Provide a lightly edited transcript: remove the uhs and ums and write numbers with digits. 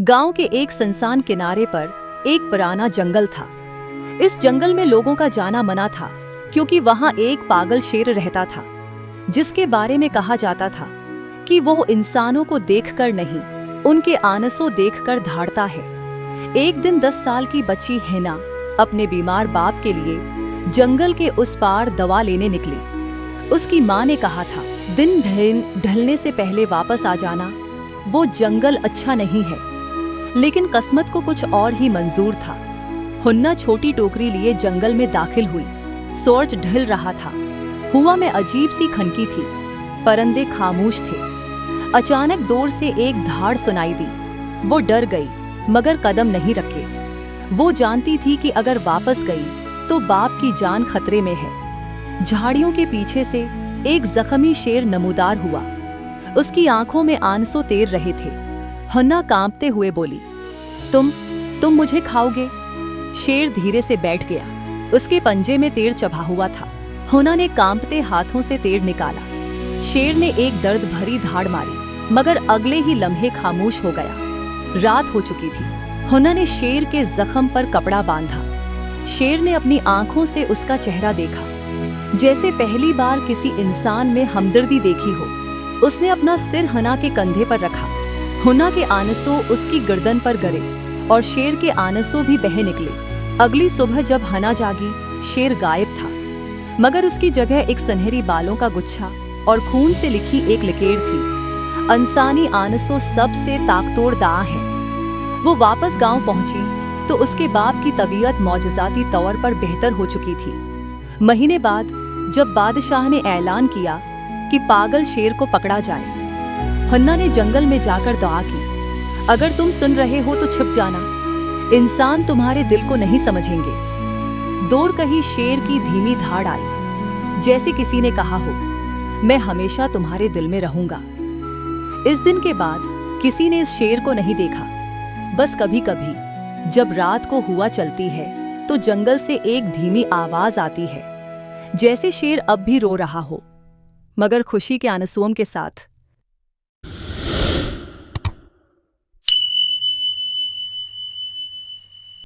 गांव के एक सुनसान किनारे पर एक पुराना जंगल था। इस जंगल में लोगों का जाना मना था क्योंकि वहां एक पागल शेर रहता था, जिसके बारे में कहा जाता था कि वो इंसानों को देखकर नहीं, उनके आनसों देखकर धाड़ता है। एक दिन 10 साल की बच्ची हिना अपने बीमार बाप के लिए जंगल के उस पार दवा लेने निकली। उसकी माँ ने कहा था, दिन ढलने से पहले वापस आ जाना। वो जंगल अच्छा नहीं है, लेकिन किस्मत को कुछ और ही मंजूर था। हुन्ना छोटी टोकरी लिए जंगल में दाखिल हुई। सूरज ढल रहा था। हवा में अजीब सी खनकी थी। परिंदे खामोश थे। अचानक दूर से एक धाड़ सुनाई दी। वो डर गई, मगर कदम नहीं रखे। वो जानती थी कि अगर वापस गई तो बाप की जान खतरे में है। झाड़ियों के पीछे से एक जख्मी शेर नमूदार हुआ। उसकी आंखों में आंसू तैर रहे थे। हुन्ना कांपते हुए बोली, तुम मुझे खाओगे? शेर धीरे से बैठ गया। उसके पंजे में तीर चबा हुआ था। हुन्ना ने कांपते हाथों से तीर निकाला। शेर ने एक दर्द भरी धाड़ मारी, मगर अगले ही लम्हे खामोश हो गया। रात हो चुकी थी। हुन्ना ने शेर के जख्म पर कपड़ा बांधा। शेर ने अपनी आंखों से उसका चेहरा देखा, जैसे पहली बार किसी इंसान में हमदर्दी देखी हो। उसने अपना सिर हुन्ना के कंधे पर रखा। हुन्ना के आंसू उसकी गर्दन पर गिरे और शेर के आंसू भी बह निकले। अगली सुबह जब हुन्ना जागी, शेर गायब था, मगर उसकी जगह एक सुनहरी बालों का गुच्छा और खून से लिखी एक लकीर थी। इंसानी आंसू सबसे ताकतोड़ दांव है। वो वापस गांव पहुंची तो उसके बाप की तबीयत मौजज़ाती तौर पर बेहतर हो चुकी थी। महीने बाद जब बादशाह ने ऐलान किया कि पागल शेर को पकड़ा जाए, हुन्ना ने जंगल में जाकर दुआ की, अगर तुम सुन रहे हो तो छुप जाना, इंसान तुम्हारे दिल को नहीं समझेंगे। दूर कहीं शेर की धीमी धाड़ आई, जैसे किसी ने कहा हो, मैं हमेशा तुम्हारे दिल में रहूंगा। इस दिन के बाद किसी ने इस शेर को नहीं देखा। बस कभी कभी जब रात को हुआ चलती है तो जंगल से एक धीमी आवाज आती है, जैसे शेर अब भी रो रहा हो, मगर खुशी के आंसुओं के साथ।